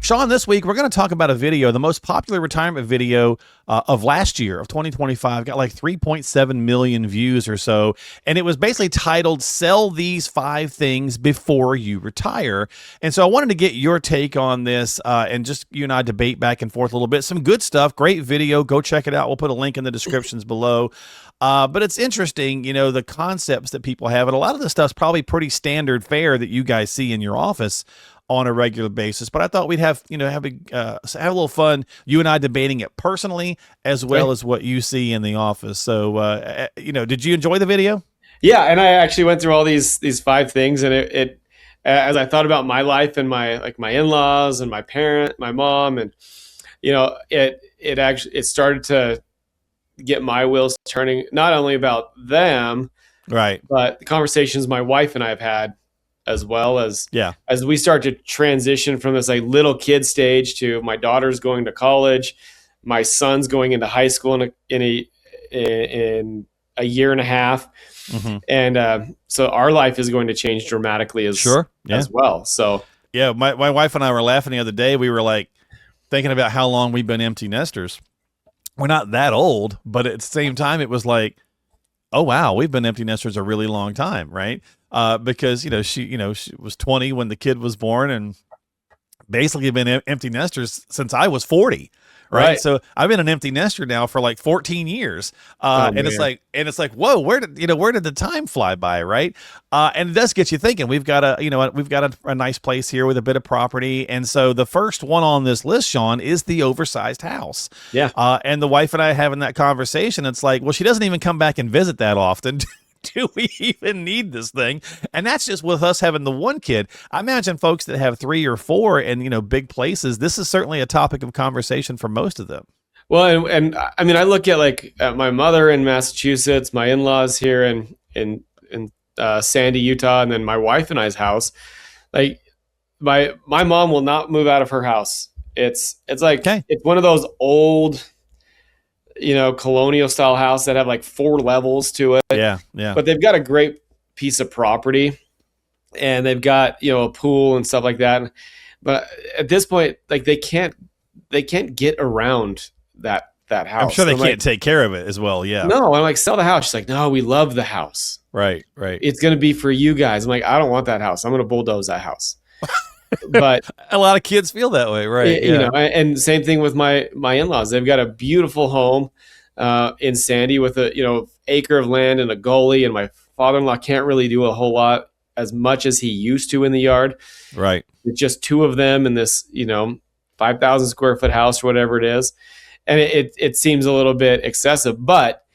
Sean, this week we're going to talk about a video, the most popular retirement video of last year, of 2025, got like 3.7 million views or so. And it was basically titled, Sell These 5 Things Before You Retire. And so I wanted to get your take on this and just you and I debate back and forth a little bit. Some good stuff, great video. Go check it out. We'll put a link in the descriptions below. But it's interesting, you know, the concepts that people have. And a lot of the stuff's probably pretty standard fare that you guys see in your office on a regular basis. But I thought we'd have a little fun, you and I debating it personally, as well as what you see in the office. So, did you enjoy the video? Yeah. And I actually went through all these 5 things, and it as I thought about my life and my in-laws and my mom, and, it started to get my wheels turning, not only about them, right, but the conversations my wife and I have had, as well as we start to transition from this like little kid stage to my daughter's going to college, my son's going into high school in a year and a half. Mm-hmm. And so our life is going to change dramatically as well. So yeah, my wife and I were laughing the other day. We were like thinking about how long we've been empty nesters. We're not that old, but at the same time, it was like, oh wow, we've been empty nesters a really long time, right? Because she was 20 when the kid was born, and basically been empty nesters since I was 40. Right. So I've been an empty nester now for like 14 years. And it's like, whoa, where did the time fly by? Right. And it does get you thinking. We've got a nice place here with a bit of property. And so the first one on this list, Sean, is the oversized house. Yeah. And the wife and I having that conversation, it's like, well, she doesn't even come back and visit that often. Do we even need this thing? And that's just with us having the one kid. I imagine folks that have 3 or 4 and, big places, this is certainly a topic of conversation for most of them. Well, and I mean, I look at my mother in Massachusetts, my in-laws here in Sandy, Utah, and then my wife and I's house. Like my mom will not move out of her house. It's like, It's one of those old, colonial style house that have like 4 levels to it. Yeah. But they've got a great piece of property, and they've got, a pool and stuff like that. But at this point, like they can't get around that house. I'm sure they can't take care of it as well. Yeah. No, I'm like, sell the house. She's like, no, we love the house. Right. It's going to be for you guys. I'm like, I don't want that house. I'm going to bulldoze that house. But a lot of kids feel that way, right? And same thing with my in-laws. They've got a beautiful home in Sandy with a acre of land and a gully, and my father-in-law can't really do a whole lot as much as he used to in the yard. Right. It's just 2 of them in this 5,000 square foot house or whatever it is, and it seems a little bit excessive, but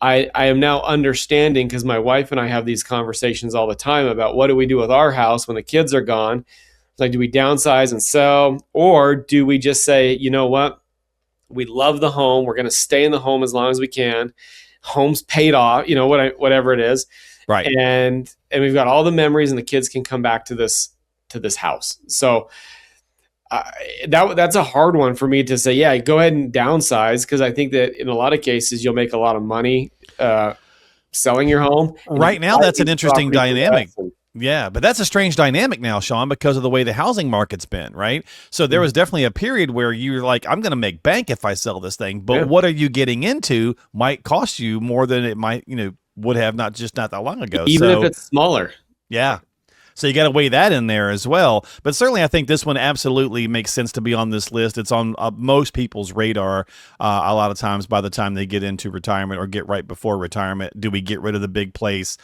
I am now understanding, because my wife and I have these conversations all the time about what do we do with our house when the kids are gone. Like, do we downsize and sell, or do we just say, you know what, we love the home, we're going to stay in the home as long as we can, home's paid off, whatever it is, right? And we've got all the memories, and the kids can come back to this house. So that's a hard one for me to say, yeah, go ahead and downsize, because I think that in a lot of cases you'll make a lot of money selling your home. Right now, that's an interesting dynamic. Yeah, but that's a strange dynamic now, Sean, because of the way the housing market's been, right? So there was definitely a period where you're like, I'm going to make bank if I sell this thing, but what are you getting into might cost you more than it might, would have not that long ago. Even if it's smaller. Yeah. So you got to weigh that in there as well. But certainly I think this one absolutely makes sense to be on this list. It's on most people's radar a lot of times by the time they get into retirement or get right before retirement. Do we get rid of the big place?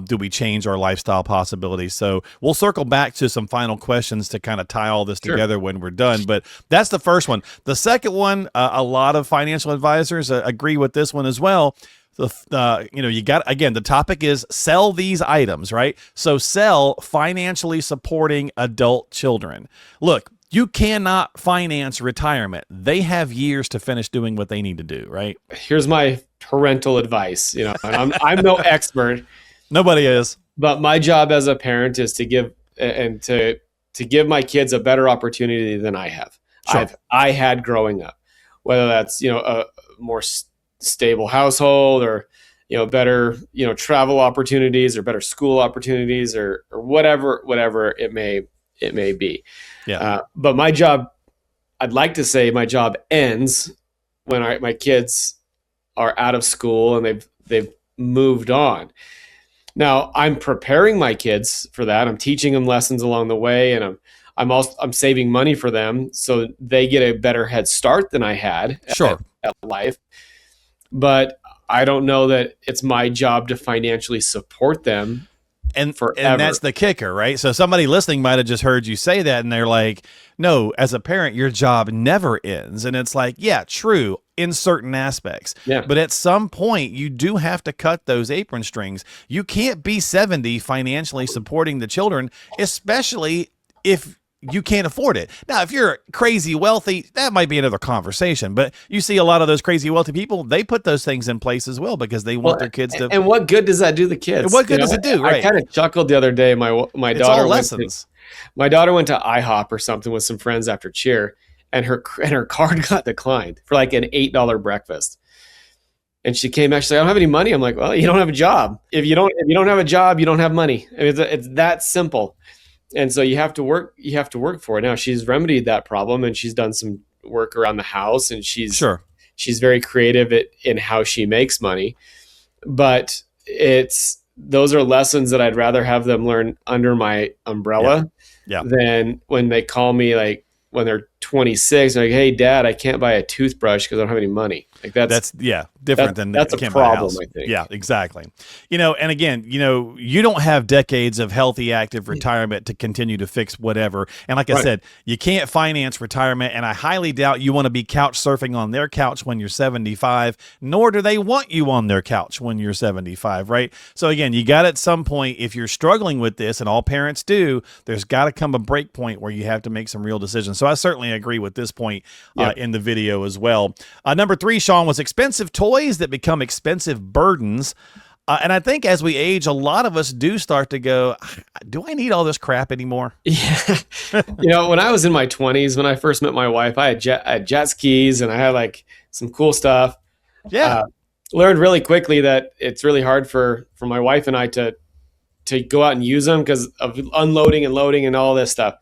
Do we change our lifestyle possibilities? So we'll circle back to some final questions to kind of tie all this together when we're done. But that's the first one. The second one, a lot of financial advisors agree with this one as well. You got, again, the topic is sell these items, right? So sell financially supporting adult children. Look, you cannot finance retirement. They have years to finish doing what they need to do, right? Here's my parental advice. And I'm no expert. Nobody is. But my job as a parent is to give my kids a better opportunity than I have. Sure. I had growing up, whether that's a more stable household, or better travel opportunities, or better school opportunities, or whatever it may be. Yeah. But my job I'd like to say my job ends when my kids are out of school and they've moved on. Now I'm preparing my kids for that. I'm teaching them lessons along the way, and I'm saving money for them so they get a better head start than I had Sure. at life. But I don't know that it's my job to financially support them And forever. that's the kicker, right? So somebody listening might have just heard you say that and they're like, no, as a parent, your job never ends. And it's like, yeah, true in certain aspects. Yeah. But at some point, you do have to cut those apron strings. You can't be 70 financially supporting the children, especially if you can't afford it. Now, if you're crazy wealthy, that might be another conversation. But you see a lot of those crazy wealthy people, they put those things in place as well because they want their kids to. And what good does that do the kids? And what good does it do? Right. I kind of chuckled the other day. My It's daughter all lessons. My daughter went to IHOP or something with some friends after cheer, and her card got declined for like an $8 breakfast. And she came back, she's like, I don't have any money. I'm like, well, you don't have a job. If you don't have a job, you don't have money. I mean, it's that simple. And so you have to work for it. Now she's remedied that problem, and she's done some work around the house, and she's very creative in how she makes money. But those are lessons that I'd rather have them learn under my umbrella than when they call me, like when they're 26, like, hey Dad, I can't buy a toothbrush because I don't have any money. Like that's different than that's a problem, I think. Yeah, exactly. And again, you don't have decades of healthy, active retirement to continue to fix whatever. And like I said, you can't finance retirement, and I highly doubt you want to be couch surfing on their couch when you're 75, nor do they want you on their couch when you're 75, right? So again, you got at some point, if you're struggling with this, and all parents do, there's got to come a break point where you have to make some real decisions. So I certainly agree with this point in the video as well. Number 3, Sean, was expensive toys that become expensive burdens. And I think as we age, a lot of us do start to go, do I need all this crap anymore? Yeah. When I was in my 20s, when I first met my wife, I had jet skis and I had like some cool stuff. Yeah. Learned really quickly that it's really hard for my wife and I to go out and use them because of unloading and loading and all this stuff.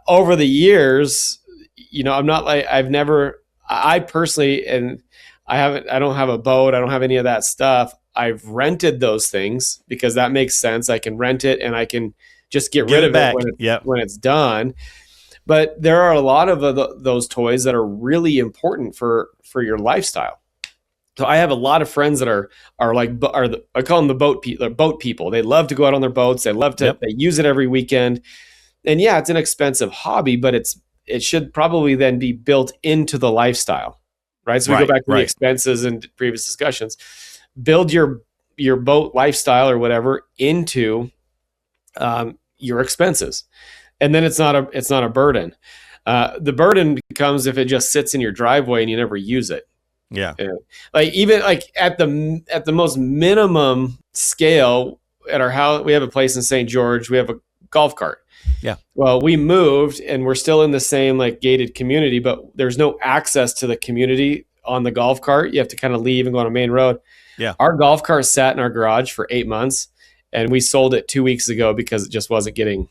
Over the years, I'm not like, I personally, and I don't have a boat. I don't have any of that stuff. I've rented those things because that makes sense. I can rent it and I can just get rid of it when it's done. But there are a lot of those toys that are really important for your lifestyle. So I have a lot of friends that are I call them the boat people. They love to go out on their boats. They love to, they use it every weekend. And yeah, it's an expensive hobby, but it should probably then be built into the lifestyle, right? So we go back to the expenses and previous discussions. Build your boat lifestyle or whatever into your expenses, and then it's not a burden. The burden becomes if it just sits in your driveway and you never use it. Yeah. Like even like at the most minimum scale at our house, we have a place in St. George. We have a golf cart. Yeah. Well, we moved and we're still in the same like gated community, but there's no access to the community on the golf cart. You have to kind of leave and go on a main road. Yeah. Our golf cart sat in our garage for 8 months, and we sold it 2 weeks ago because it just wasn't getting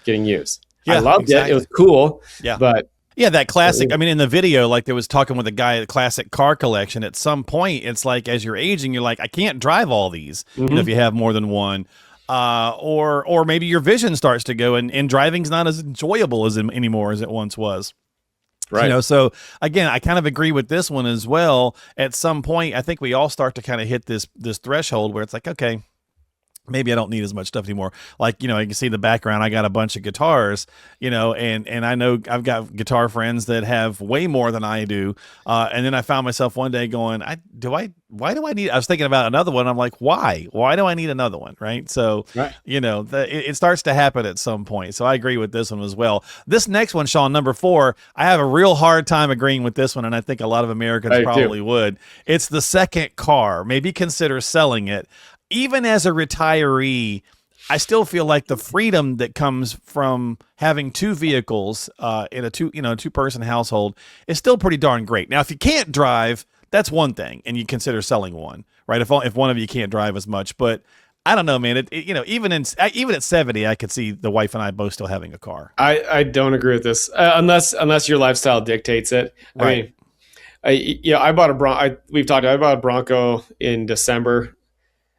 used. I loved it. It was cool. Yeah. But yeah, that classic. I mean, in the video, like there was talking with a guy at classic car collection. At some point, it's like as you're aging, you're like, I can't drive all these. If you have more than one. Or maybe your vision starts to go and driving's not as enjoyable anymore as it once was. Right. So again, I kind of agree with this one as well. At some point, I think we all start to kind of hit this threshold where it's like, okay, maybe I don't need as much stuff anymore. Like, you can see the background. I got a bunch of guitars, and I know I've got guitar friends that have way more than I do. And then I found myself one day going, why do I need, I was thinking about another one. I'm like, why do I need another one? Right. So, it starts to happen at some point. So I agree with this one as well. This next one, Sean, number 4, I have a real hard time agreeing with this one. And I think a lot of Americans probably would. It's the second car. Maybe consider selling it. Even as a retiree, I still feel like the freedom that comes from having 2 vehicles in a two-person household is still pretty darn great. Now, if you can't drive, that's one thing, and you consider selling one, right? If one of you can't drive as much, but I don't know, man. Even at 70, I could see the wife and I both still having a car. I don't agree with this unless your lifestyle dictates it. I Right. mean, I bought I bought a Bronco in December,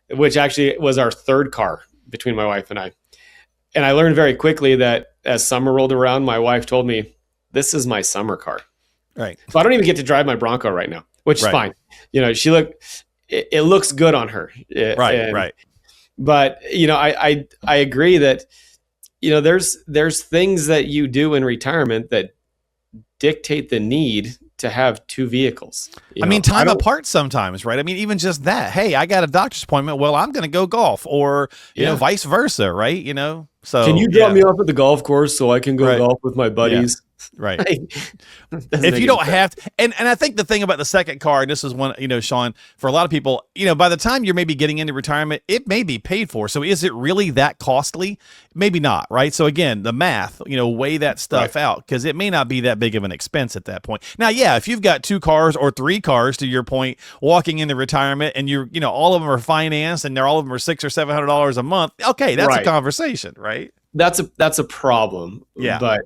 which actually was our third car between my wife and I. And I learned very quickly that as summer rolled around, my wife told me, "This is my summer car." Right. So I don't even get to drive my Bronco right now, which is Right. fine. It looks good on her. Right. Right. But I agree that there's things that you do in retirement that dictate the need to have two vehicles. I mean, time apart sometimes, right? I mean, even just that. Hey, I got a doctor's appointment. Well, I'm going to go golf, or vice versa, right? So can you drop me off at the golf course so I can go Right. golf with my buddies? Right. Doesn't If make you don't any have to, and I think the thing about the second car, and this is one, Sean, for a lot of people, by the time you're maybe getting into retirement, it may be paid for. So is it really that costly? Maybe not, right? So again, the math, weigh that stuff out, because it may not be that big of an expense at that point. Now, yeah, if you've got 2 cars or 3 cars, to your point, walking into retirement, and all of them are financed, and all of them are $600 or $700 a month. Okay, that's a conversation, right? That's a problem. Yeah. But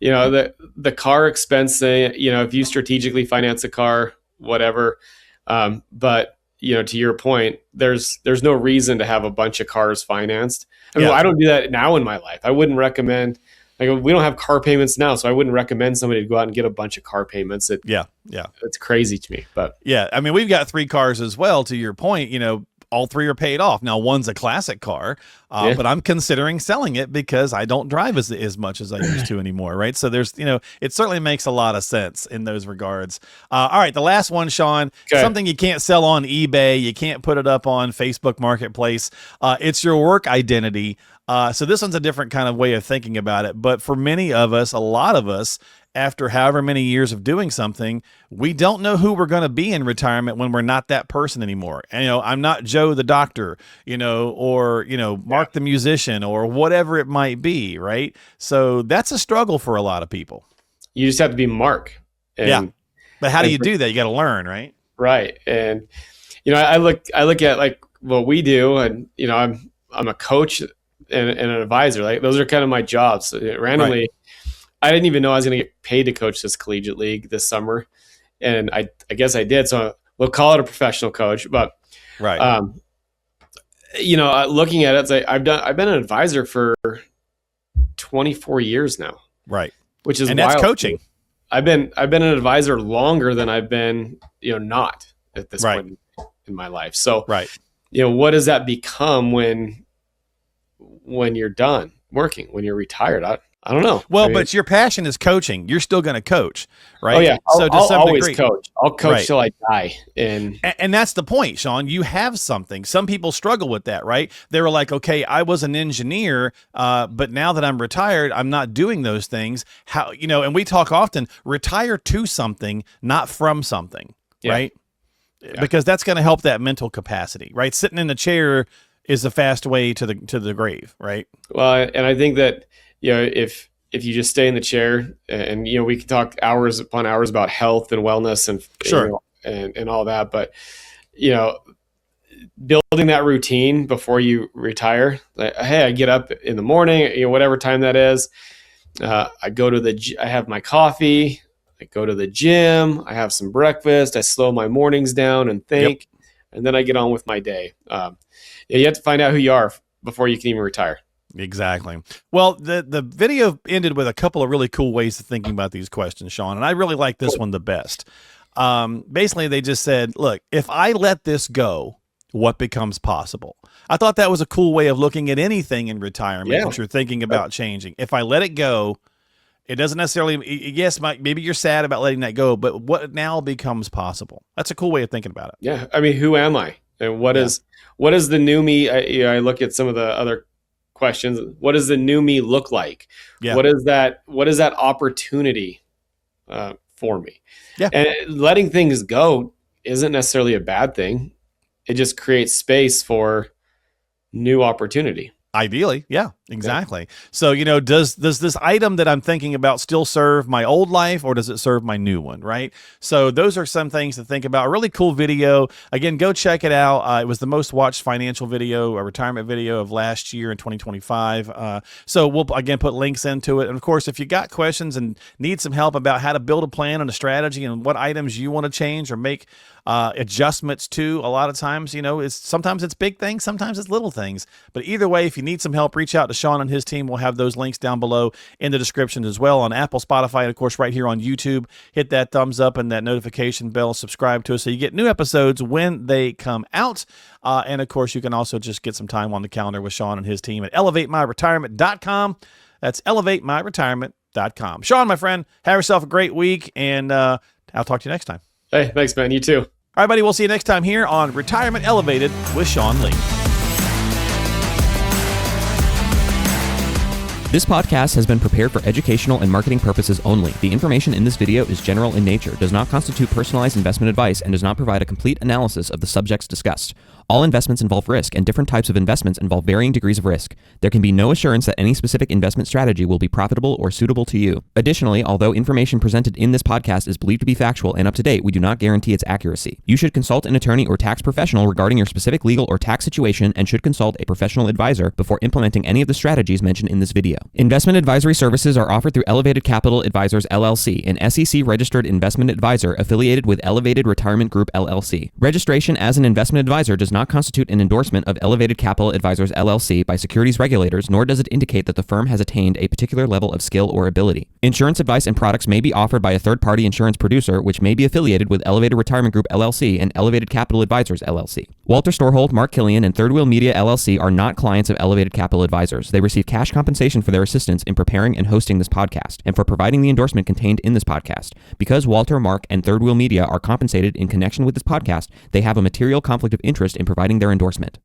the car expense thing, if you strategically finance a car, whatever. But to your point, there's no reason to have a bunch of cars financed. I mean, I don't do that now in my life. I wouldn't recommend, we don't have car payments now, so I wouldn't recommend somebody to go out and get a bunch of car payments. It's crazy to me. But yeah, I mean, we've got 3 cars as well, to your point, all 3 are paid off. Now, one's a classic car, but I'm considering selling it because I don't drive as much as I used to anymore, right? So there's, it certainly makes a lot of sense in those regards. All right, the last one, Sean, something you can't sell on eBay, you can't put it up on Facebook Marketplace. It's your work identity. So this one's a different kind of way of thinking about it. But for many of us, a lot of us, after however many years of doing something, we don't know who we're going to be in retirement when we're not that person anymore. And, I'm not Joe the doctor, or, Mark the musician, or whatever it might be, right? So that's a struggle for a lot of people. You just have to be Mark. But how do you do that? You got to learn, right? Right. And, I look at like what we do, and, I'm a coach and an advisor. Like, those are kind of my jobs. Randomly, Right. I didn't even know I was going to get paid to coach this collegiate league this summer, and I guess I did. So we'll call it a professional coach. But right, looking at it, it's like I've been an advisor for 24 years now. right, which is and wild. that's coaching. I've been an advisor longer than I've been not at this point in my life. So what does that become when you're done working, when you're retired? I don't know. Well, but your passion is coaching. You're still going to coach, right? Oh yeah. So to I'll some always degree, coach. I'll coach till I die. And that's the point, Sean. You have something. Some people struggle with that, right? They were like, okay, I was an engineer, but now that I'm retired, I'm not doing those things. How, and we talk often, retire to something, not from something, right? Yeah. Because that's going to help that mental capacity, right? Sitting in the chair is the fast way to the grave, right? Well, and I think that, if you just stay in the chair, and we can talk hours upon hours about health and wellness and and all that, but building that routine before you retire, like, hey, I get up in the morning, whatever time that is, I go to I have my coffee, I go to the gym, I have some breakfast, I slow my mornings down and think, and then I get on with my day. You have to find out who you are before you can even retire. Exactly. Well, the video ended with a couple of really cool ways of thinking about these questions, Sean, and I really like this one the best. Basically, they just said, look, if I let this go, what becomes possible? I thought that was a cool way of looking at anything in retirement that you're thinking about changing. If I let it go, it doesn't necessarily, yes, maybe you're sad about letting that go, but what now becomes possible? That's a cool way of thinking about it. Yeah. I mean, who am I? And what is the new me? I look at some of the other questions. What does the new me look like? Yeah. What is that opportunity for me? Yeah. And letting things go isn't necessarily a bad thing. It just creates space for new opportunity. Ideally. Yeah. Exactly. So, does this item that I'm thinking about still serve my old life, or does it serve my new one, right? So those are some things to think about. A really cool video. Again, go check it out. It was the most watched financial video, a retirement video of last year in 2025. So we'll, again, put links into it. And, of course, if you got questions and need some help about how to build a plan and a strategy and what items you want to change or make adjustments to, a lot of times, sometimes it's big things, sometimes it's little things. But either way, if you need some help, reach out to Sean and his team. We'll have those links down below in the description as well on Apple, Spotify, and of course right here on YouTube. Hit that thumbs up and that notification bell. Subscribe to us so you get new episodes when they come out. And of course, you can also just get some time on the calendar with Sean and his team at elevatemyretirement.com. That's elevatemyretirement.com. Sean, my friend, have yourself a great week, and I'll talk to you next time. Hey, thanks, man. You too. All right, buddy. We'll see you next time here on Retirement Elevated with Sean Lee. This podcast has been prepared for educational and marketing purposes only. The information in this video is general in nature, does not constitute personalized investment advice, and does not provide a complete analysis of the subjects discussed. All investments involve risk, and different types of investments involve varying degrees of risk. There can be no assurance that any specific investment strategy will be profitable or suitable to you. Additionally, although information presented in this podcast is believed to be factual and up to date, we do not guarantee its accuracy. You should consult an attorney or tax professional regarding your specific legal or tax situation and should consult a professional advisor before implementing any of the strategies mentioned in this video. Investment advisory services are offered through Elevated Capital Advisors, LLC, an SEC-registered investment advisor affiliated with Elevated Retirement Group, LLC. Registration as an investment advisor does not constitute an endorsement of Elevated Capital Advisors, LLC by securities regulators, nor does it indicate that the firm has attained a particular level of skill or ability. Insurance advice and products may be offered by a third-party insurance producer, which may be affiliated with Elevated Retirement Group, LLC, and Elevated Capital Advisors, LLC. Walter Storholt, Mark Killian, and Third Wheel Media, LLC are not clients of Elevated Capital Advisors. They receive cash compensation for their assistance in preparing and hosting this podcast, and for providing the endorsement contained in this podcast. Because Walter, Mark, and Third Wheel Media are compensated in connection with this podcast, they have a material conflict of interest in providing their endorsement.